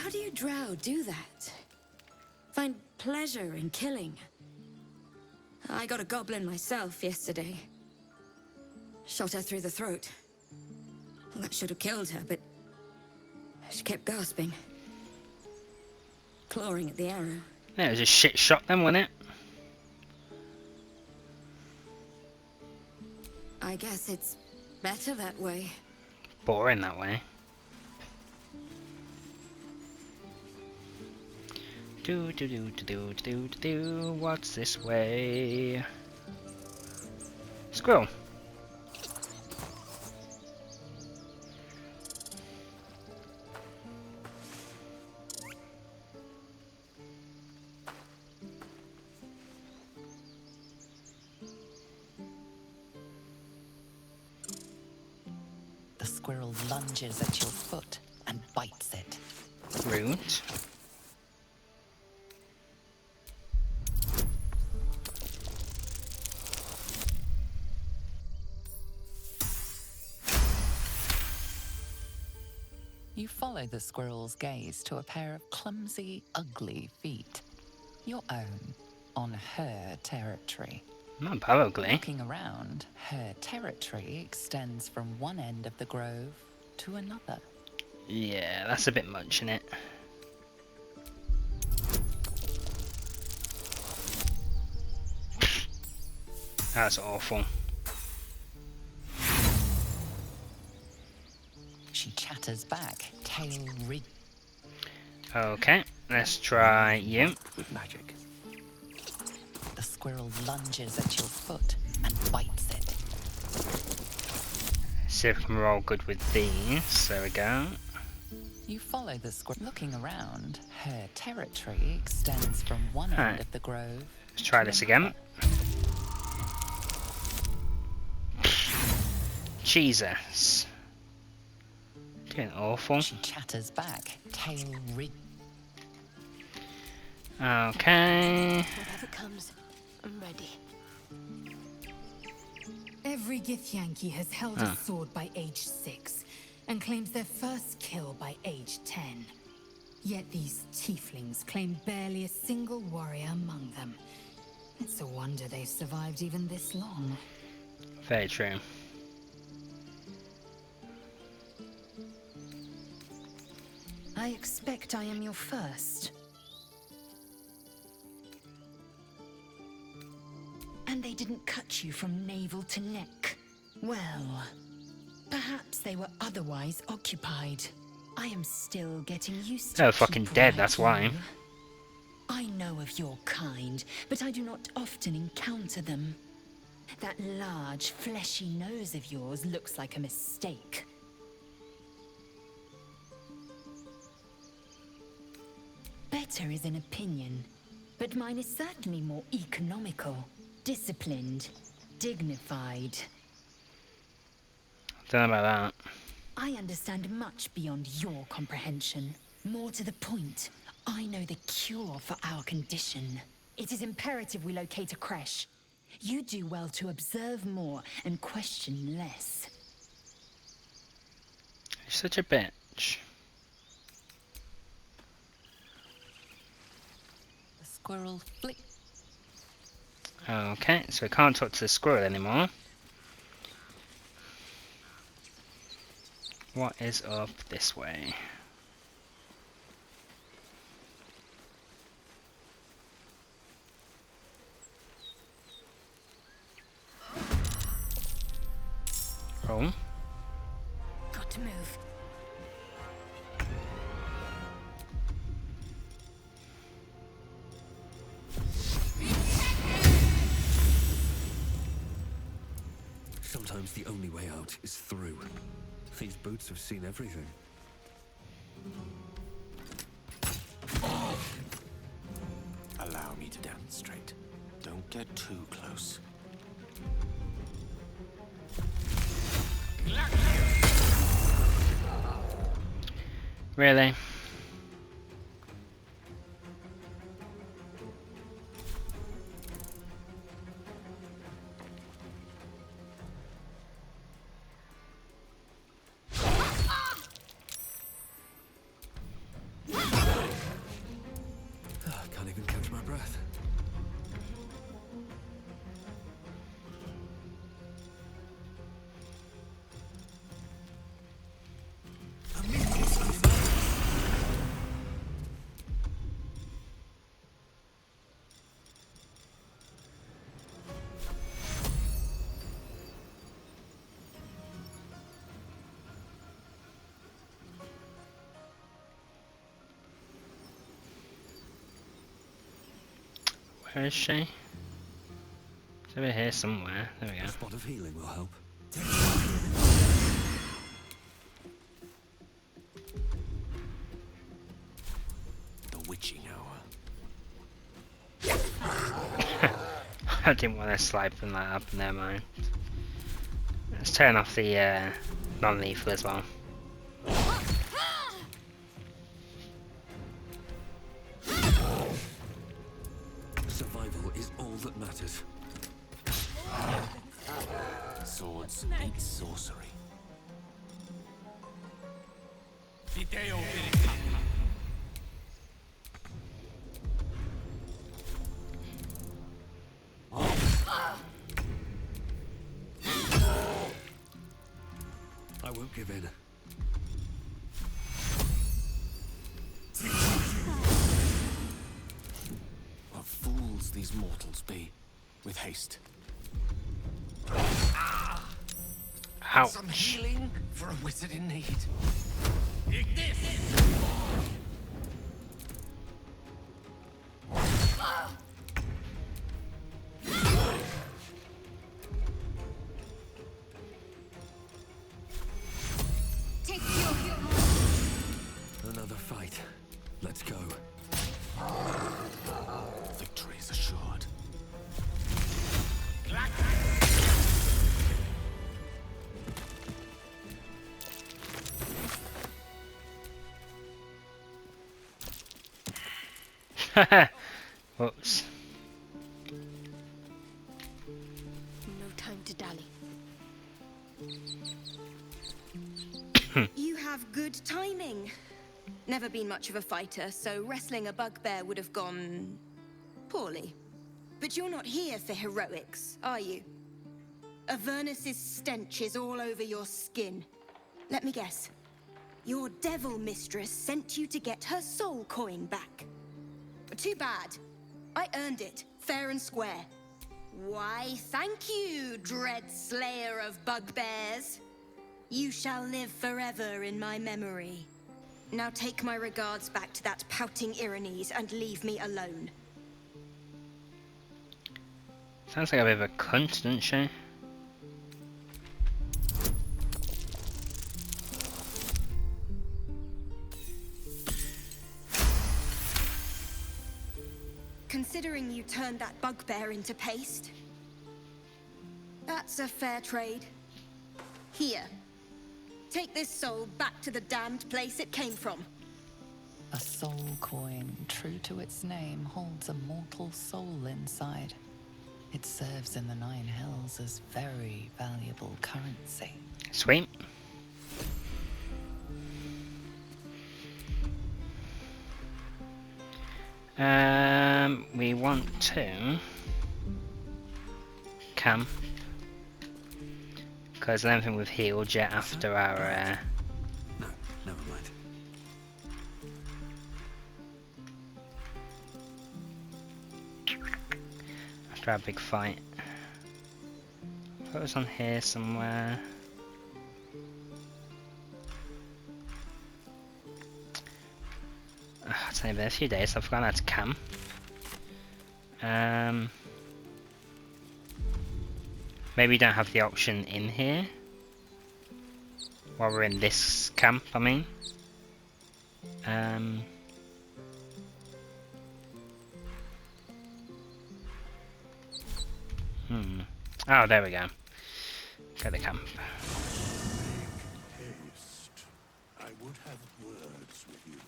How do you drow do that? Find pleasure in killing? I got a goblin myself yesterday. Shot her through the throat. Well, that should have killed her, but she kept gasping. Clawing at the arrow. Yeah, it was a shit shot then, wasn't it? I guess it's better that way. Boring that way. What's this way? Squirrel. The squirrel lunges at your foot and bites it. Rude. You follow the squirrel's gaze to a pair of clumsy, ugly feet. Your own, on her territory. Not that ugly. Looking around, her territory extends from one end of the grove to another. Yeah, that's a bit much, isn't it? That's awful. She chatters back, tail rig. Okay, let's try you. With magic. The squirrel lunges at your foot and bites it. See if we can roll good with these. There we go. You follow the squirrel. Looking around, her territory extends from one end Alright. of the grove. Let's try this again. Jesus. Getting awful. She chatters back, tail rig. Okay. Whatever comes, I'm ready. Every Githyanki has held a sword by age 6 and claims their first kill by age 10. Yet these tieflings claim barely a single warrior among them. It's a wonder they've survived even this long. Very true. I expect I am your first. And they didn't cut you from navel to neck. Well, perhaps they were otherwise occupied. I am still getting used to They're fucking people dead, like that's why. you. I know of your kind, but I do not often encounter them. That large, fleshy nose of yours looks like a mistake. Better is an opinion, but mine is certainly more economical, disciplined, dignified. Don't know about that. I understand much beyond your comprehension. More to the point, I know the cure for our condition. It is imperative we locate a creche. You do well to observe more and question less. You're such a bitch. The squirrel flick. Okay, so we can't talk to the squirrel anymore. What is up this way? Oh. Got to move. Sometimes the only way out is through. These boots have seen everything. Allow me to demonstrate. Don't get too close. Really? breath. Where is she? It's over here somewhere. There we A go. spot of healing will help. The witching hour. I didn't want to slide them that up, never mind. Let's turn off the non-lethal as well. Survival is all that matters. Swords ain't sorcery. I won't give in. What fools these mortals be, with haste. Ouch. Some healing for a wizard in need. Another fight. Let's go. Victory is assured. Whoops. No time to dally. You have good timing. Never been much of a fighter, so wrestling a bugbear would have gone poorly. But you're not here for heroics, are you? Avernus's stench is all over your skin. Let me guess. Your devil mistress sent you to get her soul coin back. Too bad. I earned it, fair and square. Why, thank you, dread slayer of bugbears. You shall live forever in my memory. Now take my regards back to that pouting Irenes and leave me alone. Sounds like a bit of a cunt, doesn't she? Considering you turned that bugbear into paste, that's a fair trade. Here, take this soul back to the damned place it came from. A soul coin, true to its name, holds a mortal soul inside. It serves in the Nine Hells as very valuable currency. Sweet. We want to camp because I don't think we've healed yet after our No, never mind. after our big fight. I thought it was on here somewhere. It's only been a few days, so I've forgotten how to camp. Maybe we don't have the option in here. While we're in this camp, I mean. Oh, there we go. Go to the camp. Haste. I would have words with you.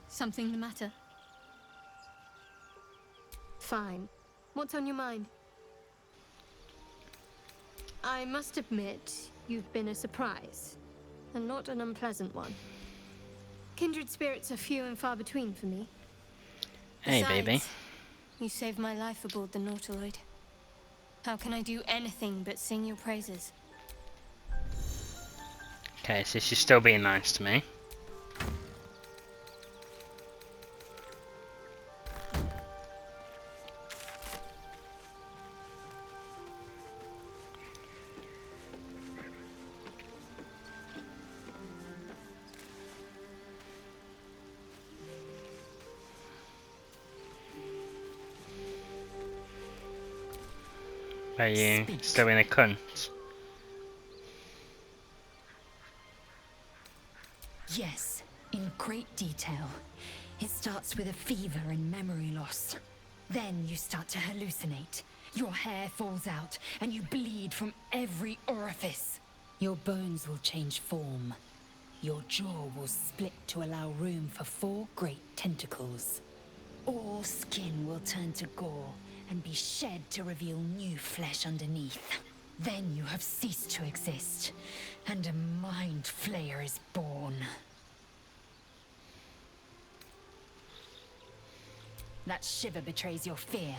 Something the matter? Fine. What's on your mind? I must admit, you've been a surprise, and not an unpleasant one. Kindred spirits are few and far between for me. Hey, Besides, baby. you saved my life aboard the Nautiloid. How can I do anything but sing your praises? Okay, so she's still being nice to me. Are you Speak. still in a cunt? Yes, in great detail. It starts with a fever and memory loss. Then you start to hallucinate. Your hair falls out, and you bleed from every orifice. Your bones will change form. Your jaw will split to allow room for 4 great tentacles. All skin will turn to gore and be shed to reveal new flesh underneath. Then you have ceased to exist, and a mind flayer is born. That shiver betrays your fear.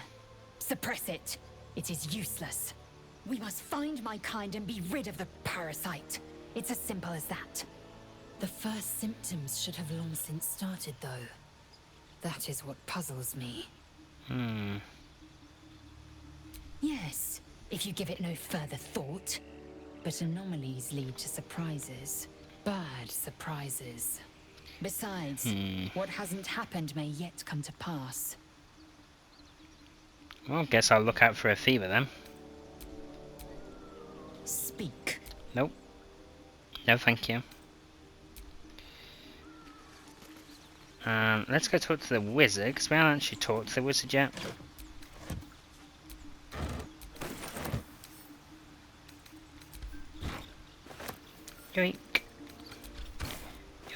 Suppress it. It is useless. We must find my kind and be rid of the parasite. It's as simple as that. The first symptoms should have long since started, though. That is what puzzles me. Yes, if you give it no further thought. But anomalies lead to surprises. Bad surprises. Besides, what hasn't happened may yet come to pass. Well, guess I'll look out for a fever then. Speak. Nope. No, thank you. Let's go talk to the wizard, because we haven't actually talked to the wizard yet. Yoink.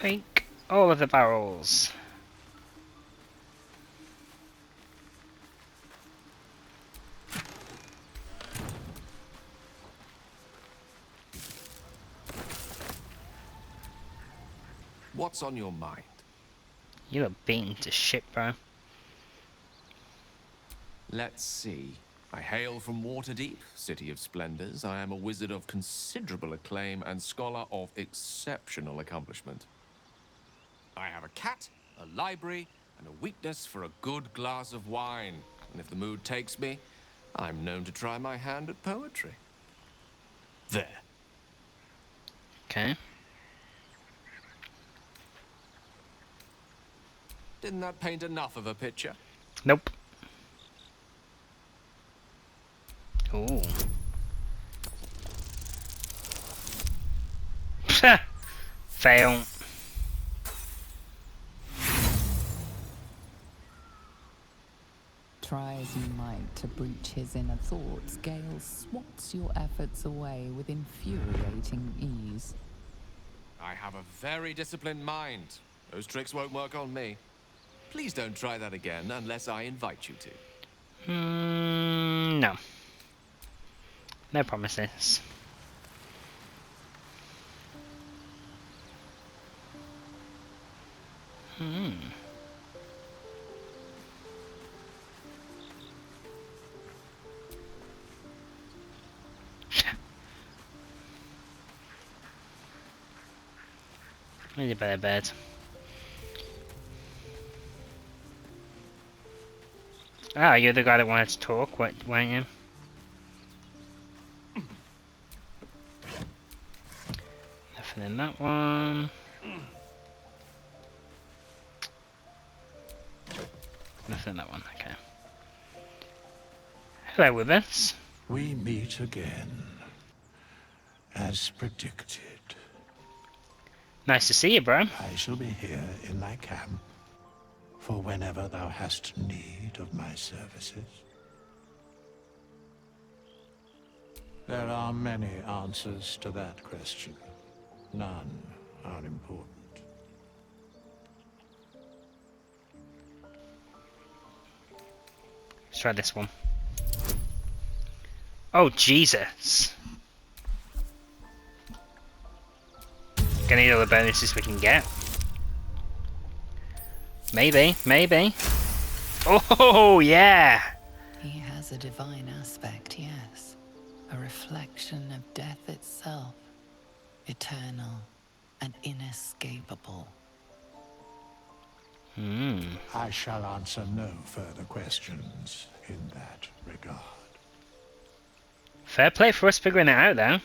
Yoink. All of the barrels. What's on your mind? You look beaten to shit, bro. Let's see. I hail from Waterdeep, city of splendors. I am a wizard of considerable acclaim and scholar of exceptional accomplishment. I have a cat, a library, and a weakness for a good glass of wine. And if the mood takes me, I'm known to try my hand at poetry. There. Okay. Didn't that paint enough of a picture? Nope. Ooh. Fail. Try as you might to breach his inner thoughts, Gale swats your efforts away with infuriating ease. I have a very disciplined mind. Those tricks won't work on me. Please don't try that again unless I invite you to. No. No promises. Really better bed. Ah, you're the guy that wanted to talk, weren't you? Nothing in that one. Nothing in that one, okay. Hello, Wibbits. We meet again, as predicted. Nice to see you, bro. I shall be here in thy camp, for whenever thou hast need of my services. There are many answers to that question. None are important. Let's try this one. Oh, Jesus. Gonna need all the bonuses we can get. Maybe, maybe. Oh, yeah! He has a divine aspect, yes. A reflection of death itself. Eternal and inescapable. I shall answer no further questions in that regard. Fair play for us figuring it out, though.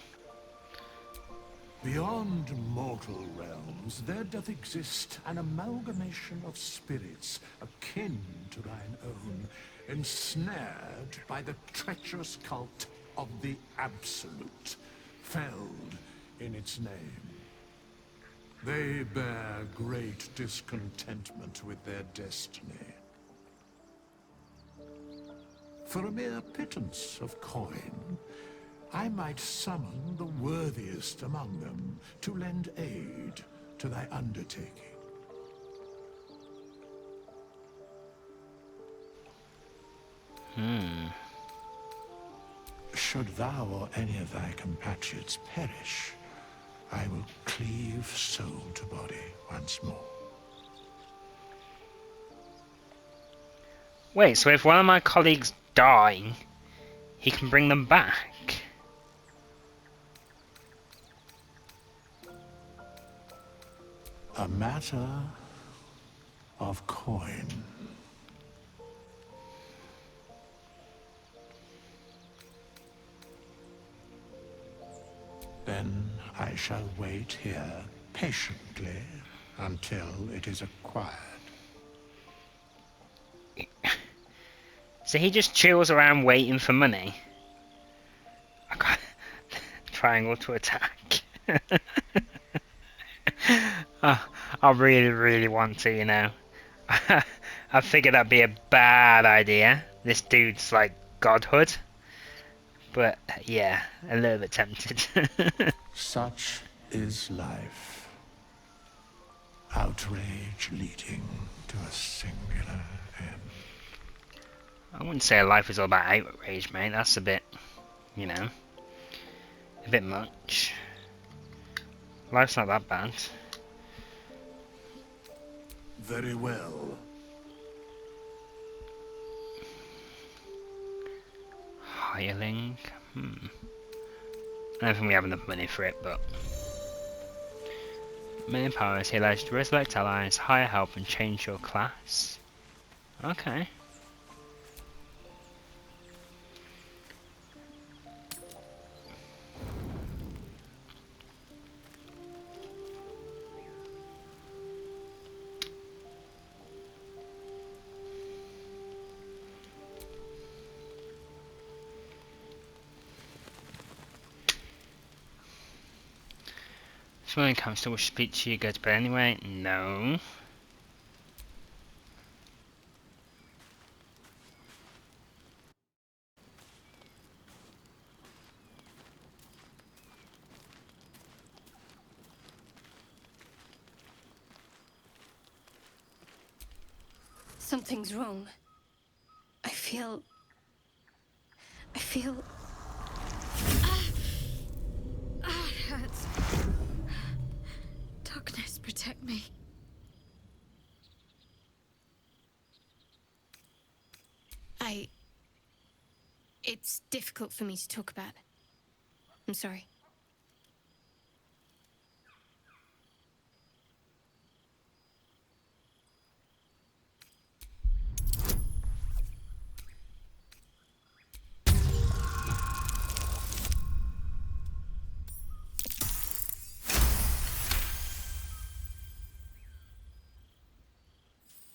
Beyond mortal realms, there doth exist an amalgamation of spirits akin to thine own, ensnared by the treacherous cult of the Absolute, felled in its name. They bear great discontentment with their destiny. For a mere pittance of coin, I might summon the worthiest among them to lend aid to thy undertaking. Should thou or any of thy compatriots perish, I will cleave soul to body once more. Wait, so if one of my colleagues die, he can bring them back? A matter of coin. Then I shall wait here patiently until it is acquired. So he just chills around waiting for money? I got triangle to attack. I really, really want to, you know. I figured that'd be a bad idea. This dude's like godhood. But yeah, a little bit tempted. Such is life. Outrage leading to a singular end. I wouldn't say life is all about outrage, mate. That's a bit, you know, a bit much. Life's not that bad. Very well. Hireling? I don't think we have enough money for it, but... Main powers, he allows you to resurrect allies, hire help, and change your class. Okay. If someone comes to speak to you, go to bed anyway? No. Something's wrong. I feel... it hurts. Darkness, protect me. It's difficult for me to talk about. I'm sorry.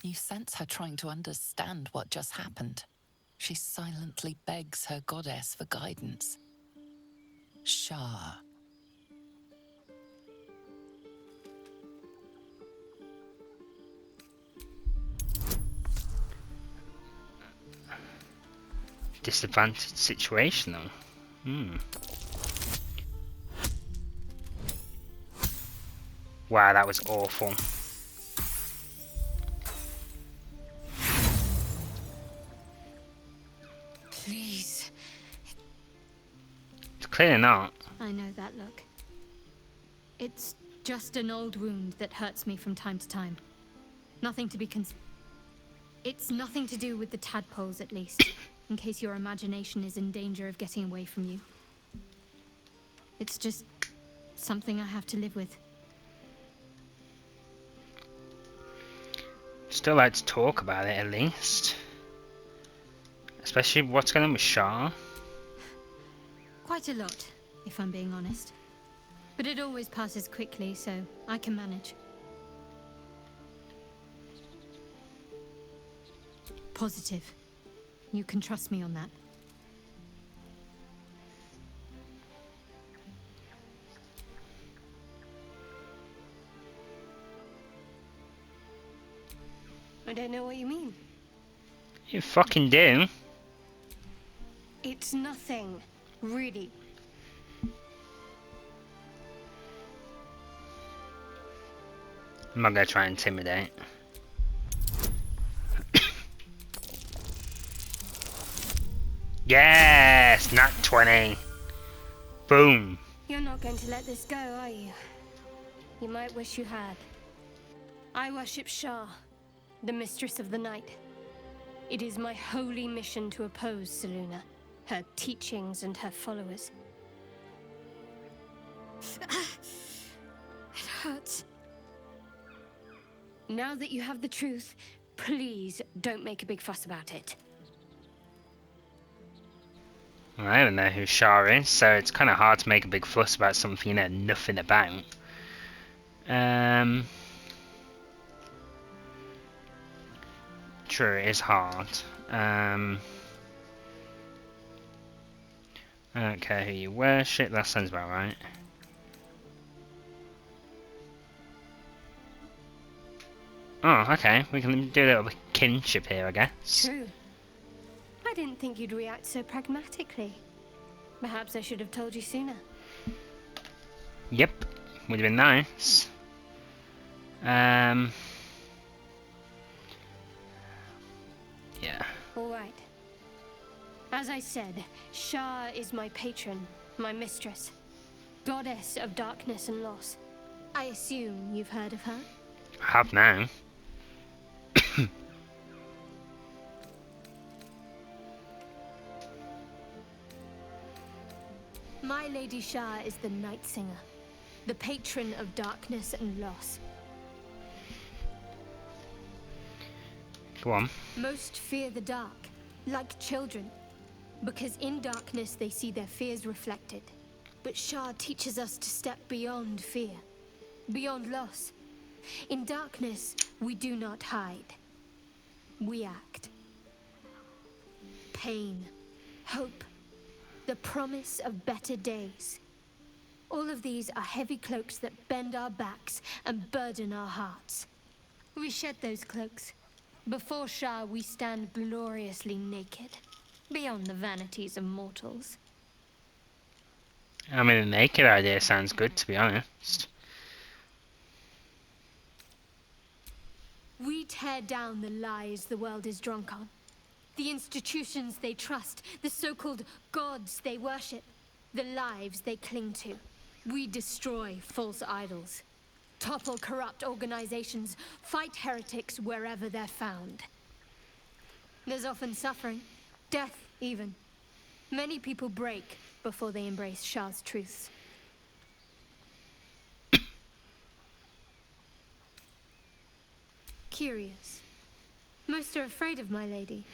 You sense her trying to understand what just happened. She silently begs her goddess for guidance. Shah. Disadvantaged situation though. Wow, that was awful. It's clearly not. I know that look. It's just an old wound that hurts me from time to time. Nothing to be It's nothing to do with the tadpoles, at least, in case your imagination is in danger of getting away from you. It's just something I have to live with. Still like to talk about it, at least. Especially what's going on with Shah. Quite a lot, if I'm being honest. But it always passes quickly, so I can manage. Positive. You can trust me on that. I don't know what you mean. You fucking do. It's nothing, really. I'm not gonna try and intimidate. Yes! Nat 20! Boom! You're not going to let this go, are you? You might wish you had. I worship Shah, the mistress of the night. It is my holy mission to oppose Selûne, her teachings and her followers. It hurts. Now that you have the truth, please don't make a big fuss about it. Well, I don't know who Shah is, so it's kind of hard to make a big fuss about something you know nothing about. True, it is hard. I don't care who you worship, that sounds about right. Oh, okay, we can do a little kinship here, I guess. True. I didn't think you'd react so pragmatically. Perhaps I should have told you sooner. Yep, would have been nice. Yeah. All right. As I said, Shah is my patron, my mistress. Goddess of darkness and loss. I assume you've heard of her? I have now. My Lady Shah is the Night Singer, the patron of darkness and loss. Go on. Most fear the dark, like children, because in darkness they see their fears reflected. But Shah teaches us to step beyond fear, beyond loss. In darkness, we do not hide. We act. Pain, hope, the promise of better days. All of these are heavy cloaks that bend our backs and burden our hearts. We shed those cloaks. Before Shah, we stand gloriously naked, beyond the vanities of mortals. I mean, the naked idea sounds good, to be honest. We tear down the lies the world is drunk on. The institutions they trust, the so-called gods they worship, the lives they cling to. We destroy false idols, topple corrupt organizations, fight heretics wherever they're found. There's often suffering, death even. Many people break before they embrace Shah's truths. Curious. Most are afraid of my lady.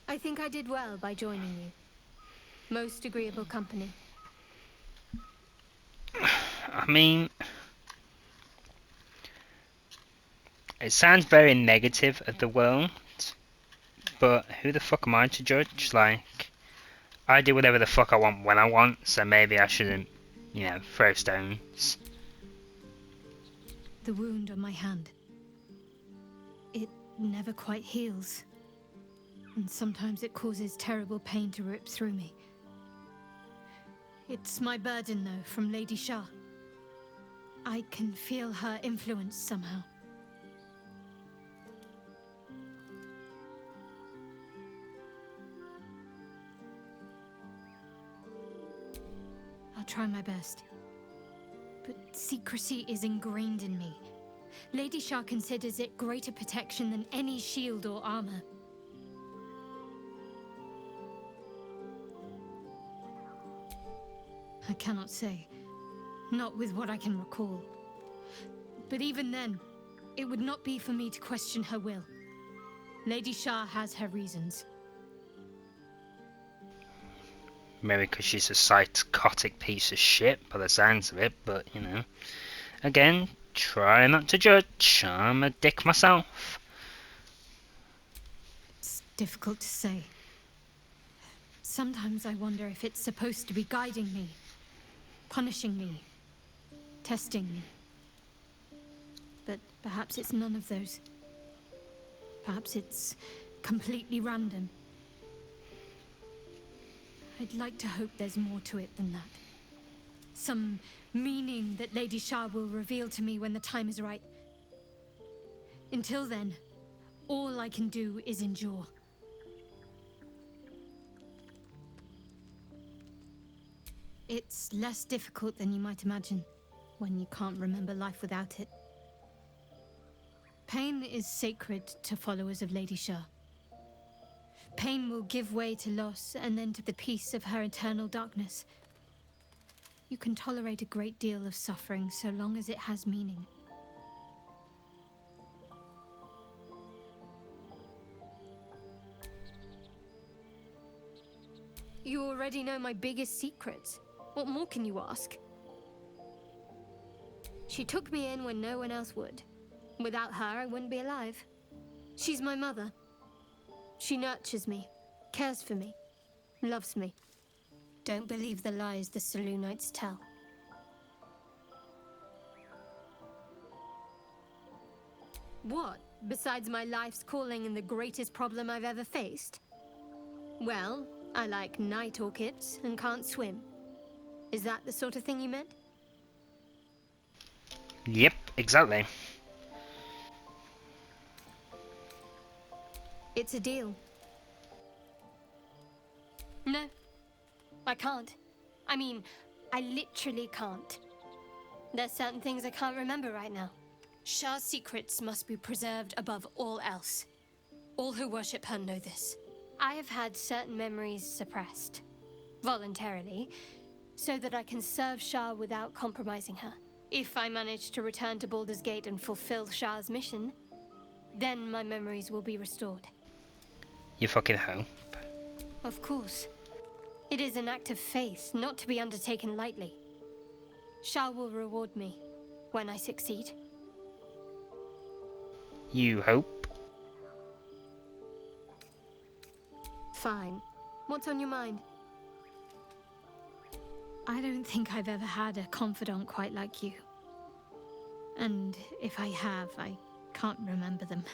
I think I did well by joining you. Most agreeable company. I mean, it sounds very negative of the world, but who the fuck am I to judge? Like, I do whatever the fuck I want when I want, so maybe I shouldn't, you know, throw stones. The wound on my hand. It never quite heals. And sometimes it causes terrible pain to rip through me. It's my burden, though, from Lady Shah. I can feel her influence somehow. try my best. But secrecy is ingrained in me. Lady Shah considers it greater protection than any shield or armor. I cannot say. Not with what I can recall. But even then, it would not be for me to question her will. Lady Shah has her reasons. Maybe because she's a psychotic piece of shit by the sounds of it, but you know. Again, try not to judge. I'm a dick myself. It's difficult to say. Sometimes I wonder if it's supposed to be guiding me, punishing me, testing me. But perhaps it's none of those. Perhaps it's completely random. I'd like to hope there's more to it than that. Some meaning that Lady Shah will reveal to me when the time is right. Until then, all I can do is endure. It's less difficult than you might imagine when you can't remember life without it. Pain is sacred to followers of Lady Shah. Pain will give way to loss and then to the peace of her eternal darkness. You can tolerate a great deal of suffering so long as it has meaning. You already know my biggest secrets. What more can you ask? She took me in when no one else would. Without her, I wouldn't be alive. She's my mother. She nurtures me, cares for me, loves me. Don't believe the lies the Selûnites tell. What, besides my life's calling and the greatest problem I've ever faced? Well, I like night orchids and can't swim. Is that the sort of thing you meant? Yep, exactly. It's a deal. No, I can't. I mean, I literally can't. There's certain things I can't remember right now. Shah's secrets must be preserved above all else. All who worship her know this. I have had certain memories suppressed, voluntarily, so that I can serve Shah without compromising her. If I manage to return to Baldur's Gate and fulfill Shah's mission, then my memories will be restored. You fucking hope. Of course. It is an act of faith, not to be undertaken lightly. Shah will reward me when I succeed. You hope. Fine. What's on your mind? I don't think I've ever had a confidant quite like you. And if I have, I can't remember them.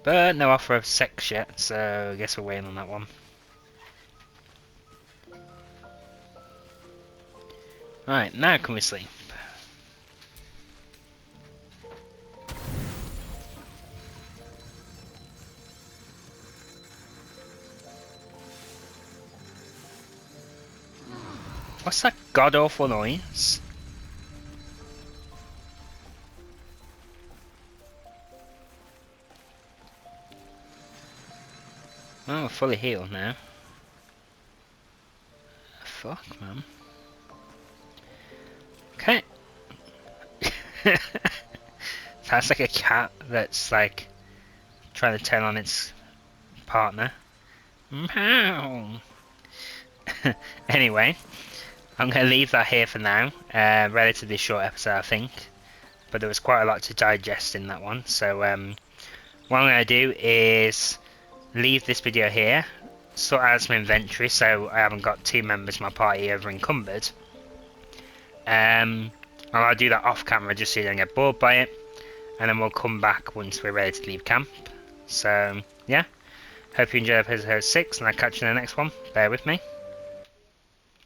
But no offer of sex yet, so I guess we're waiting on that one. Right, now can we sleep? What's that god-awful noise? Oh, we're fully healed now. Fuck, man. Okay. That's like a cat that's like trying to tell on its partner. Meow. Anyway, I'm going to leave that here for now. Relatively short episode, I think. But there was quite a lot to digest in that one. So what I'm going to do is leave this video here, sort out some inventory so I haven't got two members of my party over encumbered. And I'll do that off camera just so you don't get bored by it, and then we'll come back once we're ready to leave camp. So yeah, hope you enjoyed episode 6 and I'll catch you in the next one. Bear with me.